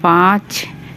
5